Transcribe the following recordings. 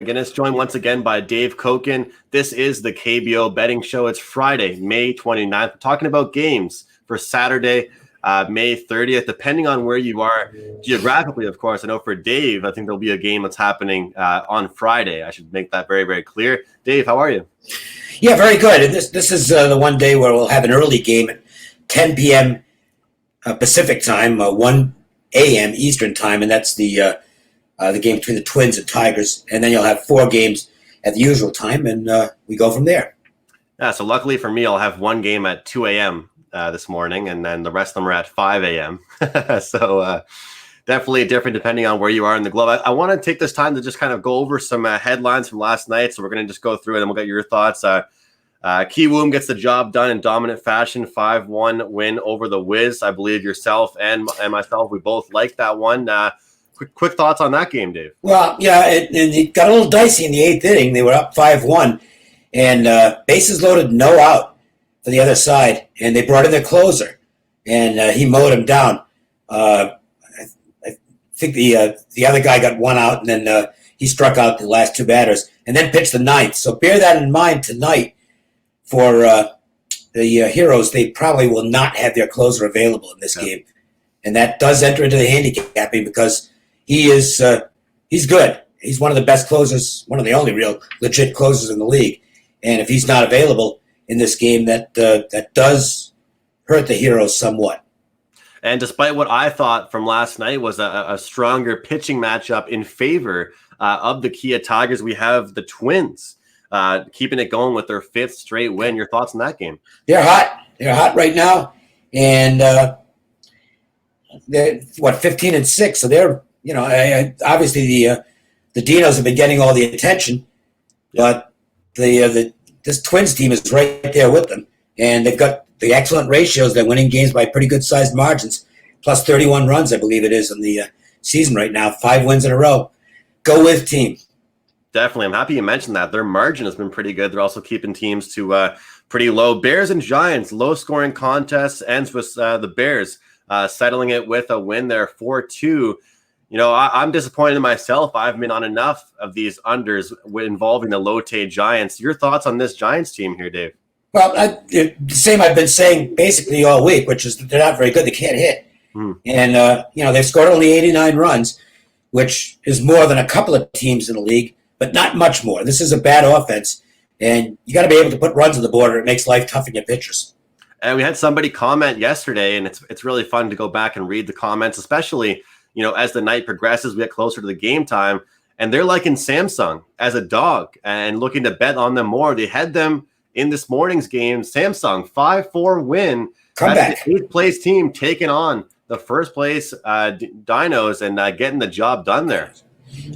McInnis, joined once again by Dave Cokin. This is the KBO Betting Show. It's Friday, May 29th. We're talking about games for Saturday, May 30th, depending on where you are geographically, of course. I know for Dave, I think there'll be a game that's happening on Friday. I should make that very, very clear. Dave, how are you? Yeah, very good. And this is the one day where we'll have an early game at 10 p.m. Pacific time, 1 a.m. Eastern time, and that's the game between the Twins and Tigers. And then you'll have 4 games at the usual time, and we go from there. Yeah, so luckily for me, I'll have one game at 2 a.m. This morning, and then the rest of them are at 5 a.m. So definitely different depending on where you are in the globe. I want to take this time to just kind of go over some headlines from last night. So we're going to just go through it, and we'll get your thoughts. Kiwoom gets the job done in dominant fashion, 5-1 win over the Wiz. I believe yourself and myself, we both liked that one. Quick thoughts on that game, Dave. Well, yeah, and it got a little dicey in the 8th inning. They were up 5-1, and bases loaded, no out for the other side, and they brought in their closer, and he mowed him down. I think the other guy got 1 out, and then he struck out the last 2 batters, and then pitched the 9th. So bear that in mind tonight for the Heroes. They probably will not have their closer available in this game, and that does enter into the handicapping because he's good. He's one of the best closers, one of the only real legit closers in the league, and if he's not available in this game, that does hurt the Heroes somewhat. And despite what I thought from last night was a stronger pitching matchup in favor of the Kia Tigers, we have the Twins keeping it going with their 5th straight win. Your thoughts on that game? They're hot. They're hot right now, and they're 15-6. So they're obviously the Dinos have been getting all the attention, but this Twins team is right there with them, and they've got the excellent ratios. They're winning games by pretty good-sized margins, plus 31 runs, I believe it is, in the season right now. 5 wins in a row. Go with team. Definitely. I'm happy you mentioned that. Their margin has been pretty good. They're also keeping teams to pretty low. Bears and Giants, low-scoring contest, ends with the Bears settling it with a win there, 4-2. I'm disappointed in myself. I've been on enough of these unders involving the Lotte Giants. Your thoughts on this Giants team here, Dave? Well, the same I've been saying basically all week, which is that they're not very good. They can't hit. And, they've scored only 89 runs, which is more than a couple of teams in the league, but not much more. This is a bad offense, and you got to be able to put runs on the board, or it makes life tough on your pitchers. And we had somebody comment yesterday, and it's really fun to go back and read the comments, especially as the night progresses, we get closer to the game time, and they're liking Samsung as a dog and looking to bet on them more. They had them in this morning's game. Samsung 5-4 win. Comeback. The 8th place team taking on the 1st place Dinos and getting the job done there.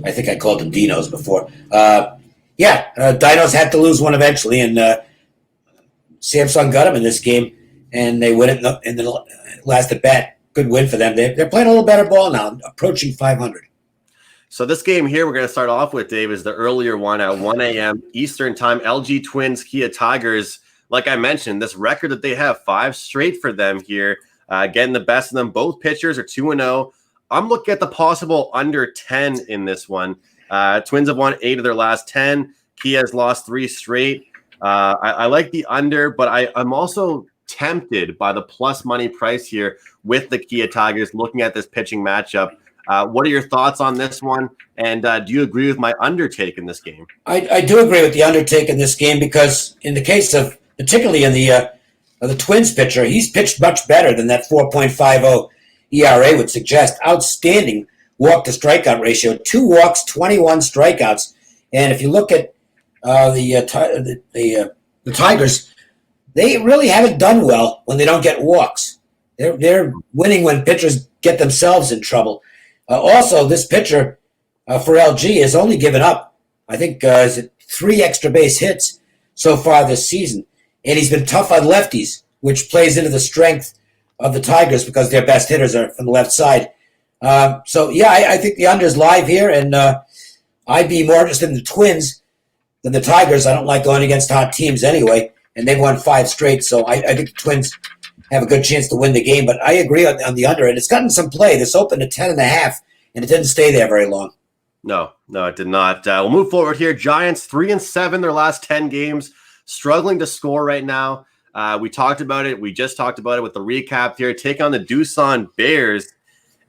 I think I called them Dinos before. Dinos had to lose one eventually, and Samsung got them in this game, and they win it in the last at bat. Good win for them. They're playing a little better ball now, approaching 500. So this game here we're going to start off with, Dave, is the earlier one at 1 a.m. Eastern time. LG Twins, Kia Tigers. Like I mentioned, this record that they have, 5 straight for them here, getting the best of them. Both pitchers are 2-0. I'm looking at the possible under 10 in this one. Twins have won 8 of their last 10. Kia has lost 3 straight. I like the under, but I'm also tempted by the plus money price here with the Kia Tigers looking at this pitching matchup. What are your thoughts on this one? And do you agree with my undertake in this game? I do agree with the undertake in this game because in the case of, particularly in the Twins pitcher, he's pitched much better than that 4.50 ERA would suggest. Outstanding walk to strikeout ratio, 2 walks, 21 strikeouts. And if you look at the Tigers, they really haven't done well when they don't get walks. They're winning when pitchers get themselves in trouble. Also, this pitcher for LG has only given up, I think, 3 extra base hits so far this season. And he's been tough on lefties, which plays into the strength of the Tigers because their best hitters are from the left side. I think the under is live here, and I'd be more interested in the Twins than the Tigers. I don't like going against hot teams anyway. And they've won 5 straight, so I think the Twins have a good chance to win the game. But I agree on the under, and it's gotten some play. This opened at 10.5, and it didn't stay there very long. No, it did not. We'll move forward here. Giants 3-7 their last 10 games, struggling to score right now. We talked about it. We just talked about it with the recap here. Take on the Doosan Bears.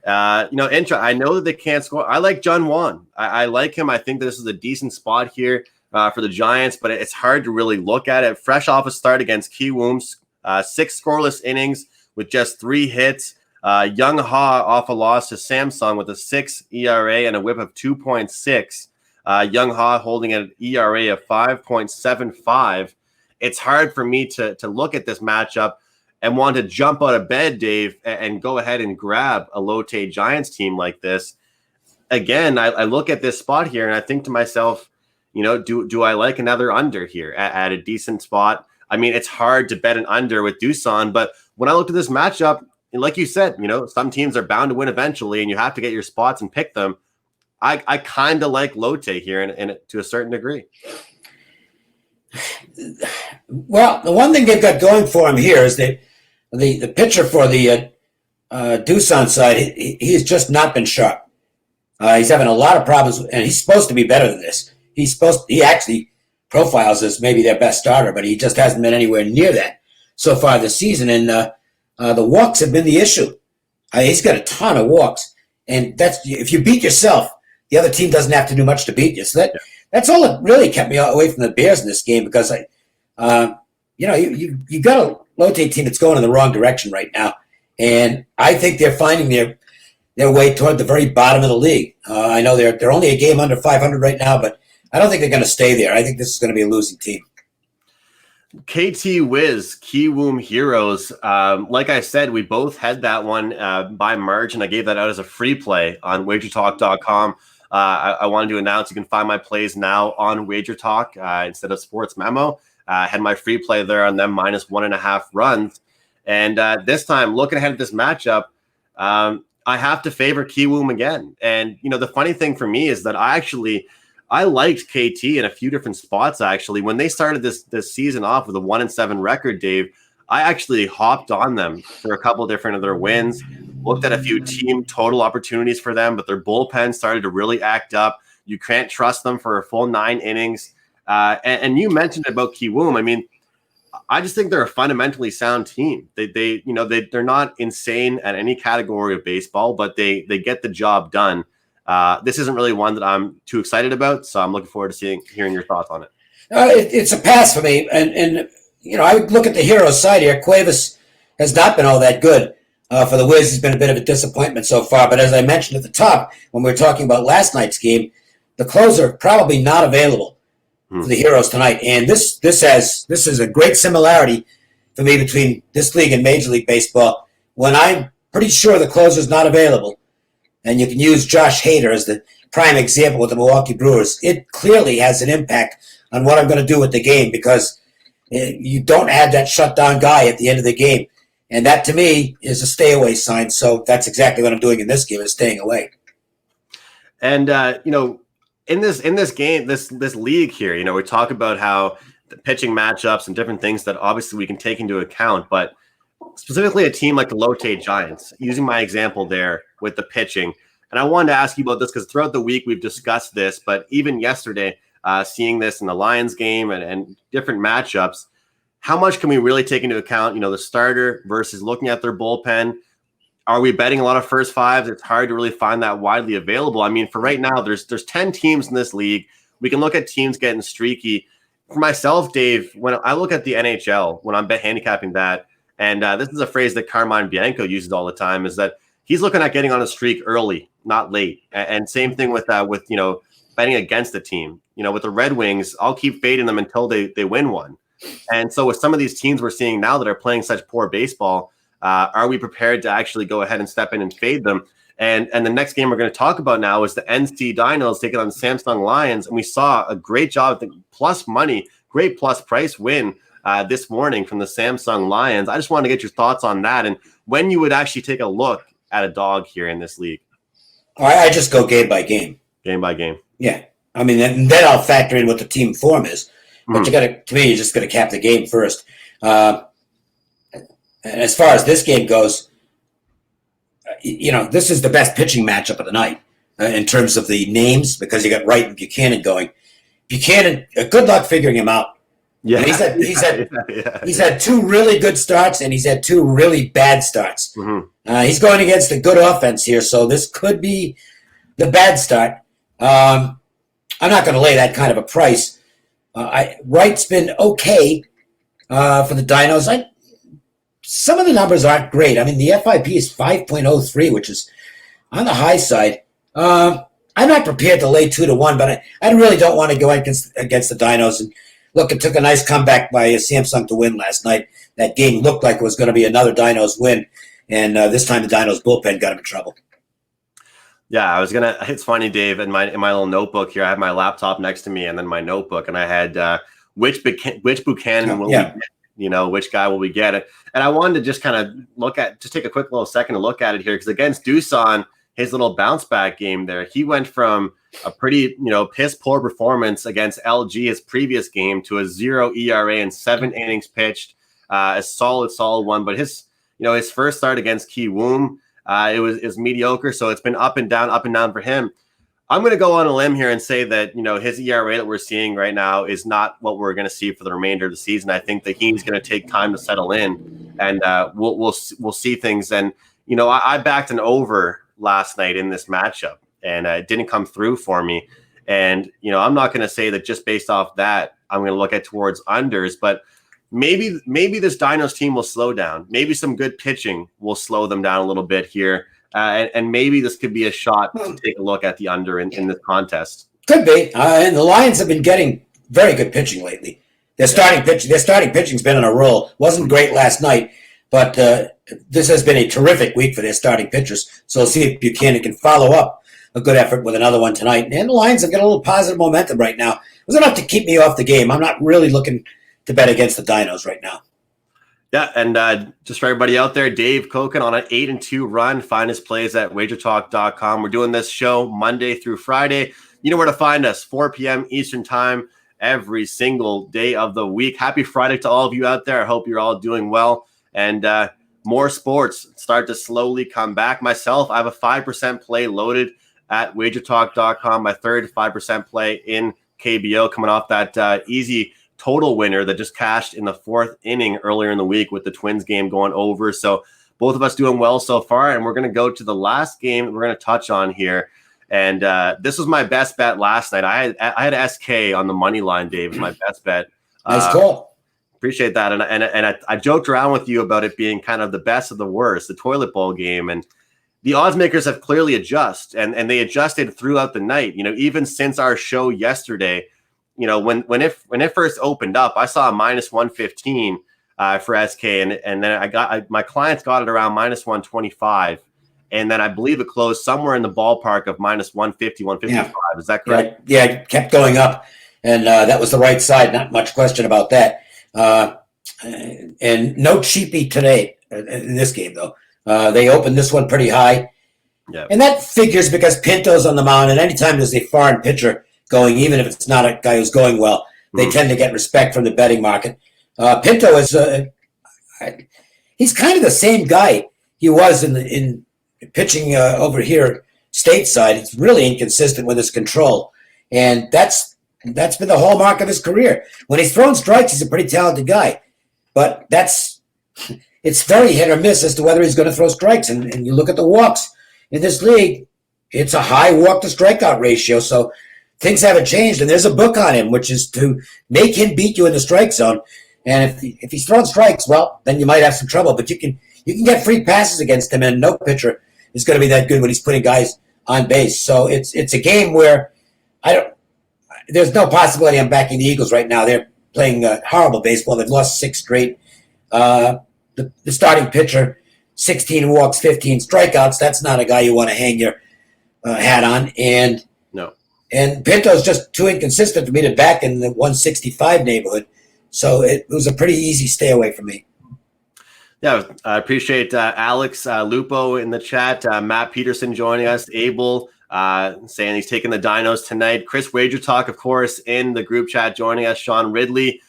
I know that they can't score. I like John Wan. I like him. I think this is a decent spot here for the Giants, but it's hard to really look at it. Fresh off a start against Kiwoom, 6 scoreless innings with just 3 hits. Young Ha off a loss to Samsung with a 6 ERA and a whip of 2.6. Young Ha holding an ERA of 5.75. It's hard for me to look at this matchup and want to jump out of bed, Dave, and go ahead and grab a Lotte Giants team like this. Again, I look at this spot here and I think to myself, do I like another under here at a decent spot? I mean, it's hard to bet an under with Doosan, but when I looked at this matchup, like you said, some teams are bound to win eventually, and you have to get your spots and pick them. I kind of like Lotte here, and to a certain degree. Well, the one thing they've got going for him here is that the pitcher for the Doosan side, he's just not been sharp. He's having a lot of problems, and he's supposed to be better than this. He actually profiles as maybe their best starter, but he just hasn't been anywhere near that so far this season. And the walks have been the issue. He's got a ton of walks, and that's if you beat yourself, the other team doesn't have to do much to beat you. So that's all that really kept me away from the Bears in this game, because you got a Lotte team that's going in the wrong direction right now, and I think they're finding their way toward the very bottom of the league. I know they're only a game under 500 right now, but I don't think they're going to stay there. I think this is going to be a losing team. KT Wiz, Kiwoom Heroes. Like I said, we both had that one by margin. I gave that out as a free play on WagerTalk.com. I wanted to announce you can find my plays now on WagerTalk instead of Sports Memo. I had my free play there on them minus 1.5 runs. And this time, looking ahead at this matchup, I have to favor Kiwoom again. And, the funny thing for me is that I liked KT in a few different spots, actually. When they started this season off with a 1-7 record, Dave, I actually hopped on them for a couple different of their wins, looked at a few team total opportunities for them, but their bullpen started to really act up. You can't trust them for a full 9 innings. And you mentioned about Kiwoom. I mean, I just think they're a fundamentally sound team. They're not insane at any category of baseball, but they get the job done. This isn't really one that I'm too excited about, so I'm looking forward to hearing your thoughts on it. It's a pass for me, and I would look at the Heroes side here. Cuevas has not been all that good for the Wiz. He's been a bit of a disappointment so far, but as I mentioned at the top when we were talking about last night's game, the closer probably not available for the Heroes tonight, and this is a great similarity for me between this league and Major League Baseball. When I'm pretty sure the closer's not available, and you can use Josh Hader as the prime example with the Milwaukee Brewers, it clearly has an impact on what I'm going to do with the game, because you don't have that shutdown guy at the end of the game. And that, to me, is a stay-away sign. So that's exactly what I'm doing in this game, is staying away. And, in this game, this league here, we talk about how the pitching matchups and different things that obviously we can take into account, but specifically a team like the Lotte Giants, using my example there with the pitching. And I wanted to ask you about this because throughout the week we've discussed this, but even yesterday, seeing this in the Lions game and different matchups, how much can we really take into account, the starter versus looking at their bullpen? Are we betting a lot of first fives? It's hard to really find that widely available. I mean, for right now, there's 10 teams in this league. We can look at teams getting streaky. For myself, Dave, when I look at the NHL, when I'm handicapping that, and this is a phrase that Carmine Bianco uses all the time, is that he's looking at getting on a streak early, not late. And same thing with betting against the team. With the Red Wings, I'll keep fading them until they win one. And so with some of these teams we're seeing now that are playing such poor baseball, are we prepared to actually go ahead and step in and fade them? And the next game we're going to talk about now is the NC Dinos taking on the Samsung Lions. And we saw a great job, plus money, great plus price win this morning from the Samsung Lions. I just wanted to get your thoughts on that and when you would actually take a look at a dog here in this league. I just go game by game. Game by game. Yeah. I mean, then I'll factor in what the team form is. But to me, you just got to cap the game first. And as far as this game goes, this is the best pitching matchup of the night. in terms of the names because you got Wright and Buchanan going. Buchanan, good luck figuring him out. Yeah, he's had two really good starts and he's had two really bad starts. Mm-hmm. He's going against a good offense here, so this could be the bad start. I'm not going to lay that kind of a price. Wright's been okay for the Dinos. Some of the numbers aren't great. I mean, the FIP is 5.03, which is on the high side. I'm not prepared to lay 2-1, but I really don't want to go against the Dinos. And look, it took a nice comeback by Samsung to win last night. That game looked like it was going to be another Dinos win, and this time the Dinos bullpen got him in trouble. Yeah, it's funny, Dave, in my little notebook here, I have my laptop next to me and then my notebook, and I had which Buchanan will we get? Which guy will we get? And I wanted to just kind of take a quick little second to look at it here, because against Doosan, his little bounce back game there, he went from a pretty, piss poor performance against LG his previous game to a 0 ERA and 7 innings pitched, a solid one. But his first start against Kiwoom, it was mediocre. So it's been up and down for him. I'm going to go on a limb here and say that, his ERA that we're seeing right now is not what we're going to see for the remainder of the season. I think that he's going to take time to settle in, and we'll see things. And, I backed an over last night in this matchup, and it didn't come through for me. And, I'm not going to say that just based off that, I'm going to look at towards unders, but maybe this Dinos team will slow down. Maybe some good pitching will slow them down a little bit here. And maybe this could be a shot to take a look at the under in this contest. Could be. And the Lions have been getting very good pitching lately. Their starting pitching's been on a roll. Wasn't great last night, but this has been a terrific week for their starting pitchers. So we'll see if Buchanan can follow up a good effort with another one tonight. And the Lions have got a little positive momentum right now. It was enough to keep me off the game. I'm not really looking to bet against the Dinos right now. Yeah, and just for everybody out there, Dave Cokin on an 8-2 run. Find his plays at WagerTalk.com. We're doing this show Monday through Friday. You know where to find us, 4 p.m. Eastern Time every single day of the week. Happy Friday to all of you out there. I hope you're all doing well. And more sports start to slowly come back. Myself, I have a 5% play loaded at WagerTalk.com. My third 5% play in KBO, coming off that easy total winner that just cashed in the 4th inning earlier in the week with the Twins game going over. So both of us doing well so far, and we're going to go to the last game that we're going to touch on here. And this was my best bet last night. I had SK on the money line, Dave, was my best bet. Nice call. Appreciate that. And I joked around with you about it being kind of the best of the worst, the toilet bowl game. And the odds makers have clearly adjusted, and they adjusted throughout the night. Even since our show yesterday, when it first opened up, I saw a minus 115 for SK, and then my clients got it around minus 125, and then I believe it closed somewhere in the ballpark of minus 150, 155. Yeah. Is that correct? Yeah, it kept going up, and that was the right side. Not much question about that. And no cheapie today in this game, though. They opened this one pretty high, and that figures because Pinto's on the mound, and anytime there's a foreign pitcher going, even if it's not a guy who's going well, they tend to get respect from the betting market. Pinto is he's kind of the same guy he was in pitching over here stateside. It's really inconsistent with his control, and that's been the hallmark of his career. When he's throwing strikes, he's a pretty talented guy, but it's very hit or miss as to whether he's going to throw strikes. And you look at the walks in this league, it's a high walk to strikeout ratio, so things haven't changed, and there's a book on him, which is to make him beat you in the strike zone. And if he's throwing strikes, well, then you might have some trouble. But you can get free passes against him, and no pitcher is going to be that good when he's putting guys on base. So it's a game where there's no possibility I'm backing the Eagles right now. They're playing horrible baseball. They've lost 6 straight. The starting pitcher, 16 walks, 15 strikeouts. That's not a guy you want to hang your hat on. And Pinto's just too inconsistent for me to back in the 165 neighborhood. So it was a pretty easy stay away from me. Yeah, I appreciate Alex Lupo in the chat. Matt Peterson joining us. Abel saying he's taking the Dinos tonight. Chris WagerTalk, of course, in the group chat joining us. Sean Ridley,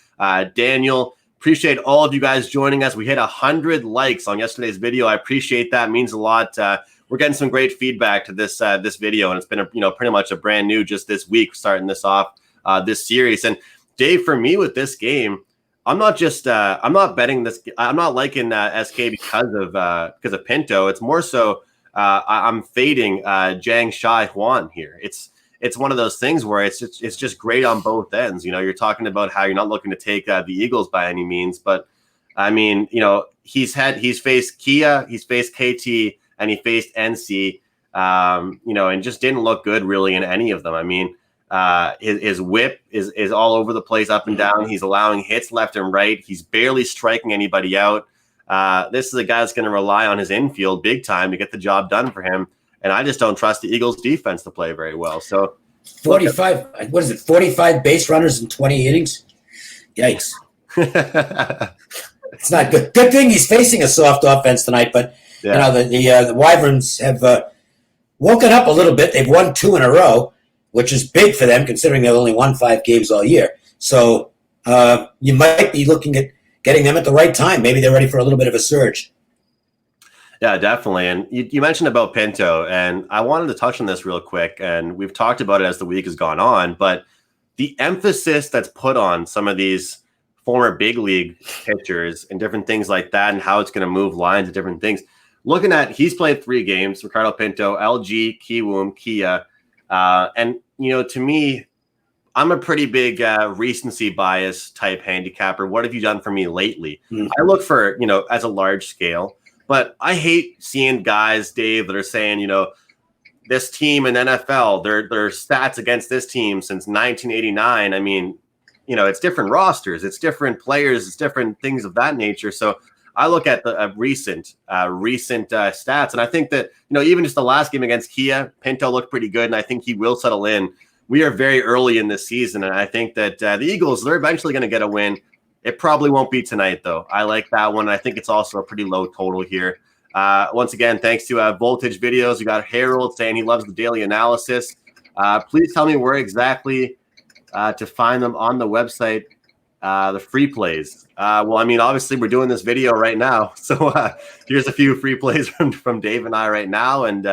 Daniel. Appreciate all of you guys joining us. We hit 100 likes on yesterday's video. I appreciate that. It means a lot. we're getting some great feedback to this this video, and it's been pretty much a brand new just this week starting this off this series. And Dave, for me with this game, I'm not betting this. I'm not liking SK because of Pinto. It's more so I'm fading Jiang Shai Huan here. It's one of those things where it's just great on both ends. You're talking about how you're not looking to take the Eagles by any means, but I mean, he's faced Kia, he's faced KT, and he faced NC, and just didn't look good really in any of them. I mean, his whip is all over the place, up and down. He's allowing hits left and right. He's barely striking anybody out. This is a guy that's going to rely on his infield big time to get the job done for him. And I just don't trust the Eagles defense to play very well. So 45, what is it? 45 base runners in 20 innings. Yikes. It's not good. Good thing he's facing a soft offense tonight, but the Wyverns have woken up a little bit. They've won 2 in a row, which is big for them considering they've only won 5 games all year. So you might be looking at getting them at the right time. Maybe they're ready for a little bit of a surge. Yeah, definitely. And you mentioned about Pinto, and I wanted to touch on this real quick, and we've talked about it as the week has gone on, but the emphasis that's put on some of these former big league pitchers and different things like that and how it's going to move lines and different things. Looking at, he's played 3 games, Ricardo Pinto, LG, Kiwoom, Kia. And, to me, I'm a pretty big recency bias type handicapper. What have you done for me lately? I look for, as a large scale. But I hate seeing guys, Dave, that are saying, this team in NFL, their stats against this team since 1989. I mean, it's different rosters, it's different players, it's different things of that nature. So I look at the recent stats, and I think that, even just the last game against Kia, Pinto looked pretty good, and I think he will settle in. We are very early in this season, and I think that the Eagles, they're eventually going to get a win. It probably won't be tonight, though. I like that one. I think it's also a pretty low total here. Once again, thanks to Voltage Videos. We got Harold saying he loves the daily analysis. Please tell me where exactly to find them on the website, the free plays. Well, I mean, obviously, we're doing this video right now. So here's a few free plays from Dave and I right now. And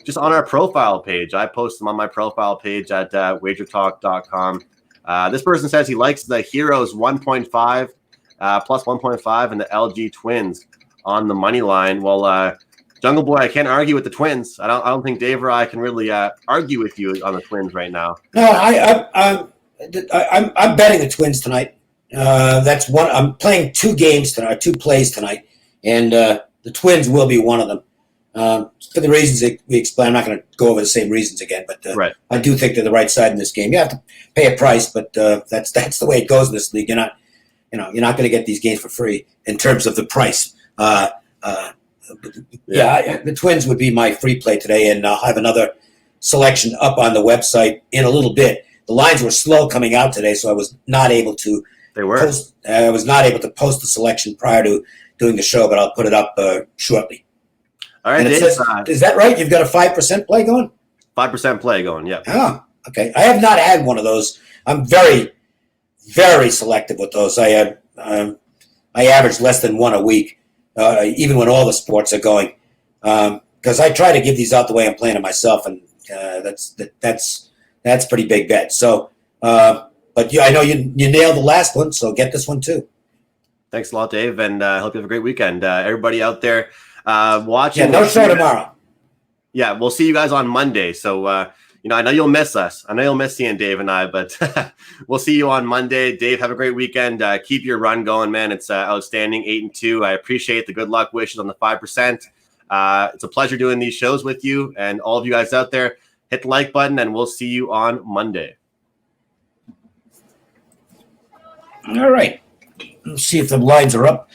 just on our profile page, I post them on my profile page at WagerTalk.com. This person says he likes the Heroes 1.5 plus 1.5 and the LG Twins on the money line. Well, Jungle Boy, I can't argue with the Twins. I don't think Dave or I can really argue with you on the Twins right now. No, I'm betting the Twins tonight. That's one. I'm playing 2 games tonight, 2 plays tonight, and the Twins will be one of them. For the reasons that we explained, I'm not going to go over the same reasons again, but right. I do think they're the right side in this game. You have to pay a price, but that's the way it goes in this league. You're not going to get these games for free in terms of the price. The Twins would be my free play today, and I'll have another selection up on the website in a little bit. The lines were slow coming out today, so I was not able to. They were. I was not able to post the selection prior to doing the show, but I'll put it up shortly. All right, Dave, is that right? You've got a 5% play going? 5% play going, yeah. Oh, okay. I have not had one of those. I'm very, very selective with those. I average less than 1 a week, even when all the sports are going, because I try to give these out the way I'm playing it myself, and that's pretty big bet. So, but I know you nailed the last one, so get this one too. Thanks a lot, Dave, and I hope you have a great weekend. Everybody out there watching. Yeah, no show tomorrow. Yeah, we'll see you guys on Monday. So, I know you'll miss us. I know you'll miss seeing Dave and I, but we'll see you on Monday. Dave, have a great weekend. Keep your run going, man. It's outstanding, 8-2. I appreciate the good luck wishes on the 5%. It's a pleasure doing these shows with you, and all of you guys out there, hit the like button, and we'll see you on Monday. All right. Let's see if the lines are up.